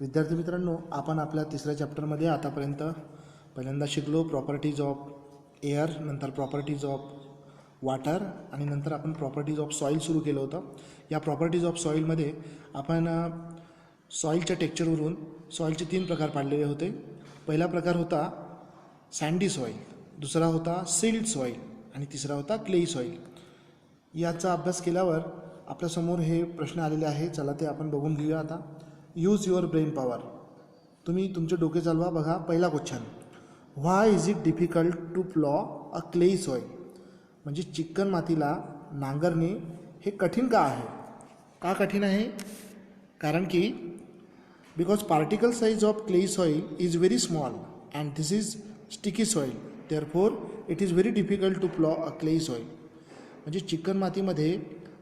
विद्यार्थी मित्रांनो, आपण आपल्या तिसऱ्या चॅप्टरमध्ये आतापर्यंत पहिल्यांदा शिकलो प्रॉपर्टीज ऑफ एअर, नंतर प्रॉपर्टीज ऑफ वॉटर आणि नंतर आपण प्रॉपर्टीज ऑफ सॉईल सुरू केलं होतं. या प्रॉपर्टीज ऑफ सॉईलमध्ये आपण सॉईलच्या टेक्स्चरवरून सॉईलचे 3 प्रकार पाडलेले होते. पहिला प्रकार होता सँडी सॉईल, दुसरा होता सिल्ट सॉईल आणि तिसरा होता क्लेई सॉईल. याचा अभ्यास केल्यावर आपल्यासमोर हे प्रश्न आलेले आहे. चला ते आपण बघून घेऊया. आता यूज युअर ब्रेन पॉवर. तुम्ही तुमचे डोके चालवा. बघा पहिला question, why is it difficult to plough a clayey soil. म्हणजे चिकन मातीला नांगरणे हे कठीण का आहे? का कठीण आहे? कारण की because particle size of clayey soil is very small and this is sticky soil, therefore it is very difficult to plough a clayey soil. म्हणजे चिकन मातीमध्ये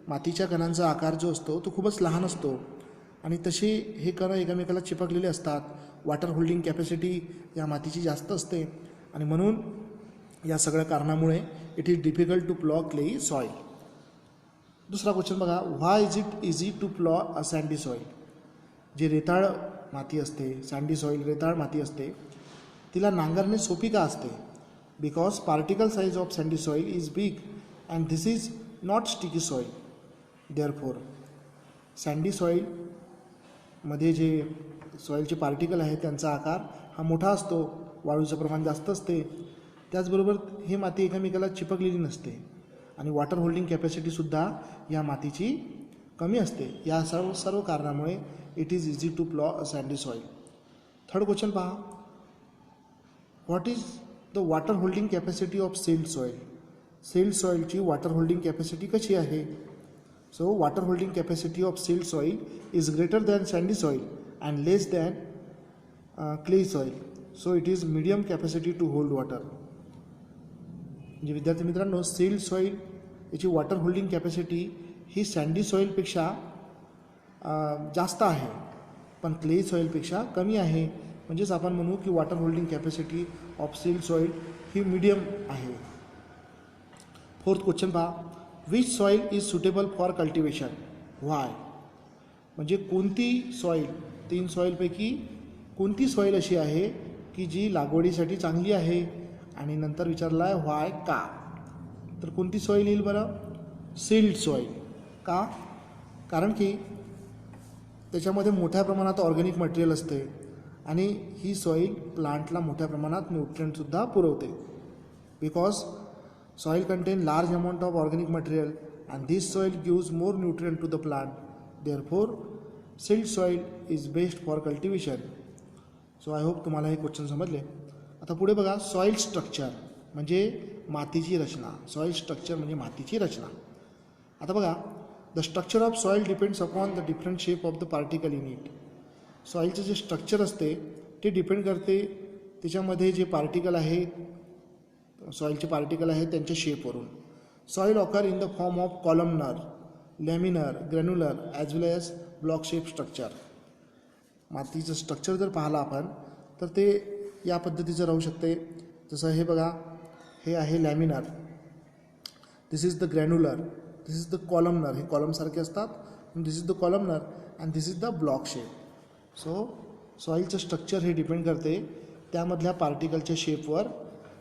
मातीच्या कणांचा आकार जो असतो तो खूपच लहान असतो आणि तसे हे कण एकमेकाला चिपकलेले असतात. वॉटर होल्डिंग कॅपॅसिटी या मातीची जास्त असते आणि म्हणून या सगळ्या कारणामुळे it is difficult to plough clayey soil. दुसरा क्वेश्चन बघा, why is it easy to plough a sandy soil. जे रेताळ माती असते, सँडी सॉईल रेताळ माती असते, तिला नांगरणे सोपी का असते? Because particle size of sandy soil is big and this is not sticky soil, therefore sandy सॉईलमध्ये जे सॉईलचे पार्टिकल आहेत त्यांचा आकार हा मोठा असतो, वाळूचं प्रमाण जास्त असते, त्याचबरोबर ही माती एकमेकाला चिपकलेली नसते आणि वॉटर होल्डिंग कॅपॅसिटीसुद्धा या मातीची कमी असते. या सर्व कारणामुळे it is easy to plough a sandy soil. Third question पहा, what is the water holding capacity of silt soil. Silt सॉईलची वॉटर होल्डिंग कॅपॅसिटी कशी आहे? So water holding capacity of silt soil is greater than sandy soil and less than clay soil. So it is medium capacity to hold water. म्हणजे विद्यार्थी मित्रांनो, silt soil याची water holding capacity ही sandy सॉईलपेक्षा जास्त आहे पण clay सॉईलपेक्षा कमी आहे. म्हणजेच आपण म्हणू की water holding capacity of silt soil ही मीडियम आहे. फोर्थ क्वेश्चन पहा, which soil is suitable for cultivation. Why. म्हणजे कोणती सॉईल, 3 सॉईलपैकी कोणती सॉईल अशी आहे की जी लागवडीसाठी चांगली आहे? आणि नंतर विचारला आहे व्हाय, का. तर कोणती सॉईल येईल बरं? Silt soil. का? कारण की त्याच्यामध्ये मोठ्या प्रमाणात ऑर्गॅनिक मटेरियल असते आणि ही सॉईल प्लांटला मोठ्या प्रमाणात न्यूट्रिएंटसुद्धा पुरवते. Because soil contain large amount of organic material and this soil gives more nutrient to the plant, therefore silt soil is best for cultivation. So I hope तुम्हाला हे क्वेश्चन समजले. आता पुढे बघा, सॉईल स्ट्रक्चर म्हणजे मातीची रचना. सॉईल स्ट्रक्चर म्हणजे मातीची रचना. आता बघा, the structure of soil depends upon the different shape of the particle in it. सॉईलचं जे स्ट्रक्चर असते ते डिपेंड करते त्याच्यामध्ये जे पार्टिकल आहे, सॉईलचे पार्टिकल आहेत त्यांच्या शेपवरून. Soil occur in the form of columnar, laminar, granular as well as block shape structure. मातीचं स्ट्रक्चर जर पाहिलं आपण तर ते या पद्धतीचं राहू शकते. जसं हे बघा, हे आहे laminar, this is the granular, this is the columnar, हे कॉलमसारखे असतात, this is the columnar and this is the block shape. So सॉईलचं स्ट्रक्चर हे डिपेंड करते त्यामधल्या पार्टिकलच्या शेपवर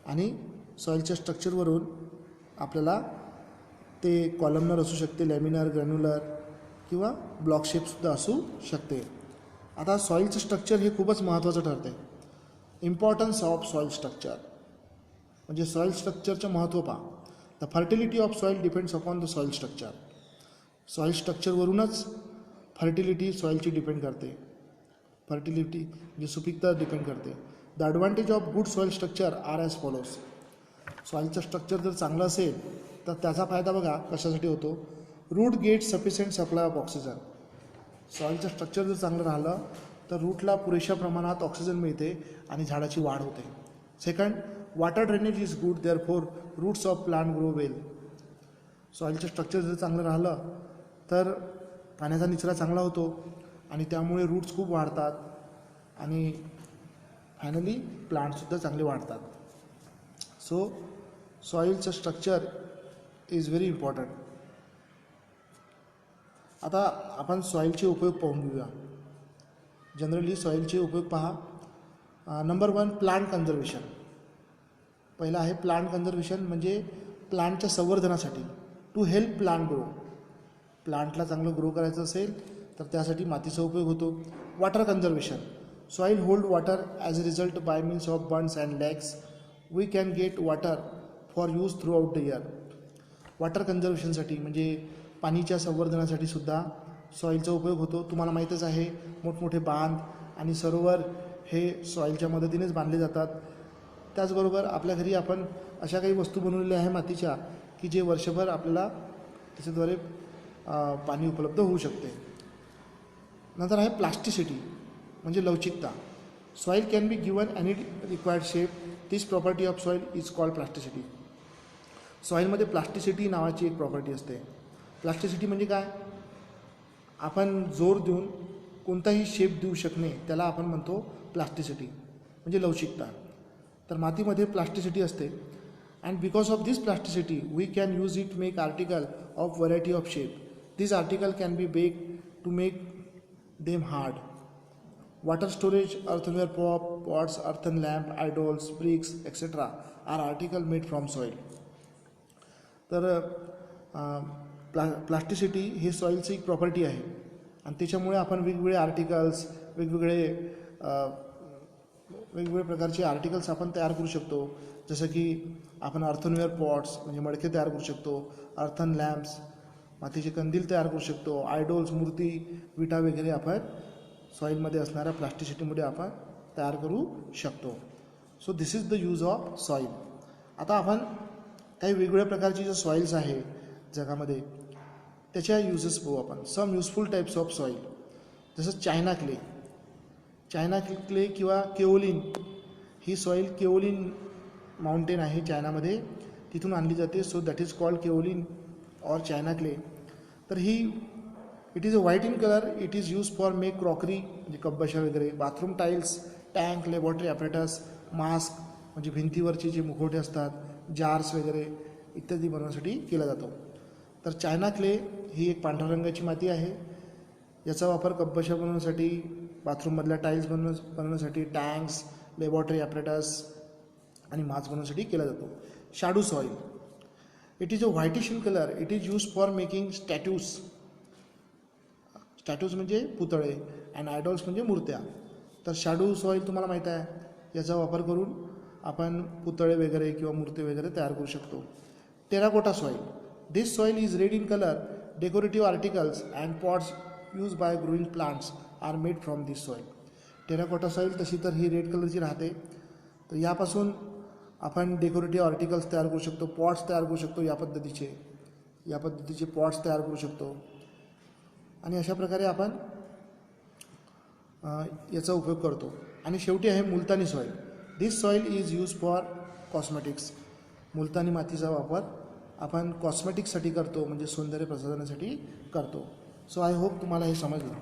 आणि सॉईलच्या स्ट्रक्चरवरून आपल्याला ते कॉलमनर असू शकते, लॅमिनर, ग्रॅन्युलर किंवा ब्लॉक शेपसुद्धा असू शकते. आता सॉईलचं स्ट्रक्चर हे खूपच महत्त्वाचं ठरते. इम्पॉर्टन्स ऑफ सॉईल स्ट्रक्चर म्हणजे सॉईल स्ट्रक्चरचं महत्त्व पहा. The fertility of soil depends upon the soil structure. Soil स्ट्रक्चरवरूनच फर्टिलिटी सॉईलची डिपेंड करते. फर्टिलिटी म्हणजे सुपीकता डिपेंड करते. The advantage of good soil structure are as follows. सॉईलचं स्ट्रक्चर जर चांगलं असेल तर त्याचा फायदा बघा कशासाठी होतो. Root get sufficient supply of oxygen. सॉईलचं स्ट्रक्चर जर चांगलं राहिलं तर रूटला पुरेशा प्रमाणात ऑक्सिजन मिळते आणि झाडाची वाढ होते. Second, water drainage is good, therefore roots of plant grow well. सॉईलचं स्ट्रक्चर जर चांगलं राहिलं तर पाण्याचा निचरा चांगला होतो आणि त्यामुळे रूट्स खूप वाढतात आणि फायनली प्लांटसुद्धा चांगले वाढतात. सो सॉईलचं स्ट्रक्चर इज व्हेरी इम्पॉर्टंट. आता आपण सॉईलचे उपयोग पाहून घेऊया. जनरली सॉईलचे उपयोग पहा. Number 1 plant conservation. पहिला आहे प्लांट कन्झर्वेशन, म्हणजे प्लांटच्या संवर्धनासाठी, टू हेल्प प्लांट ग्रो. प्लांटला चांगलं ग्रो करायचं असेल तर त्यासाठी मातीचा उपयोग होतो. Water conservation. Soil hold water as a result by means of bunds and legs we can get water for use throughout the year. Water कन्झर्वेशनसाठी म्हणजे पाणीच्या संवर्धनासाठी सुद्धा सॉईलचा उपयोग होतो. तुम्हाला माहीतच आहे, मोठमोठे बांध आणि सरोवर हे सॉईलच्या मदतीनेच बांधले जातात. त्याचबरोबर आपल्या घरी आपण अशा काही वस्तू बनवलेल्या आहे मातीच्या की जे वर्षभर आपल्याला त्याच्याद्वारे पाणी उपलब्ध होऊ शकते. नंतर आहे प्लास्टिसिटी, म्हणजे लवचिकता. Soil can be given any required shape. This property of soil is called plasticity. सॉईलमध्ये प्लास्टिसिटी नावाची एक प्रॉपर्टी असते. प्लास्टिसिटी म्हणजे काय? आपण जोर देऊन कोणताही शेप देऊ शकणे त्याला आपण म्हणतो प्लास्टिसिटी, म्हणजे लवचिकता. तर मातीमध्ये प्लास्टिसिटी असते. And because of this plasticity we can use it make article of variety of shape. This article can be bake to make them hard. Water storage, earthenware pots, earthen lamp, idols, bricks etcetera are article made from soil. तर plasticity हे सॉईलची एक property आहे आणि त्याच्यामुळे आपण वेगवेगळे articles, वेगवेगळे प्रकारचे आर्टिकल्स आपण तयार करू शकतो. जसं की आपण अर्थनवेअर पॉट्स म्हणजे मडके तयार करू शकतो, अर्थन लॅम्प्स मातीचे कंदील तयार करू शकतो, आयडॉल्स मूर्ती, विटा वगैरे आपण सॉईलमध्ये असणाऱ्या प्लास्टिसिटीमुळे आपण तयार करू शकतो. So this is the use of soil. आता आपण काही वेगवेगळ्या प्रकारचे जे सॉईल्स आहे जगामध्ये त्याच्या युजेस पाहू आपण. Some useful types of soil, जसं चायना क्ले किंवा केओलिन. ही सॉईल केओलिन माउंटेन आहे चायनामध्ये, तिथून आणली जाते. So that is called kaolin और चायना क्ले. तर ही it is a white in colour. It is use for make crockery म्हणजे कपबशा वगैरे, bathroom tiles, tank, laboratory apparatus, mask म्हणजे भिंतीवरचे जे मुखवटे असतात, जार्स वगैरे इत्यादी बनवण्यासाठी केला जातो. तर चायना क्ले ही एक पांढऱ्या रंगाची माती आहे. याचा वापर कपबशा बनवण्यासाठी, बाथरूममधल्या टाईल्स बनवण्यासाठी, टँक्स, लॅबॉरेटरी ॲपरेटस आणि मास्क बनवण्यासाठी केला जातो. Shadu soil. It is a whitish in colour. It is use for making statues म्हणजे पुतळे अँड आयडॉल्स म्हणजे मूर्त्या. तर शाडू सॉईल तुम्हाला माहीत आहे, याचा वापर करून आपण पुतळे वगैरे किंवा मूर्ती वगैरे तयार करू शकतो. Terracotta soil. This soil is red in colour. Decorative articles and pots use by growing plants are made from this soil. Terracotta soil तशी तर ही रेड कलरची राहते. तर यापासून आपण डेकोरेटिव्ह आर्टिकल्स तयार करू शकतो, पॉट्स तयार करू शकतो. या पद्धतीचे पॉट्स तयार करू शकतो आणि अशा प्रकारे आपण याचा उपयोग करतो. आणि शेवटी आहे Multani soil. This soil is use for cosmetics. Multani मातीचा वापर आपण कॉस्मेटिक्ससाठी करतो, म्हणजे सौंदर्य प्रसाधनासाठी करतो. सो आय होप तुम्हाला हे समजलं.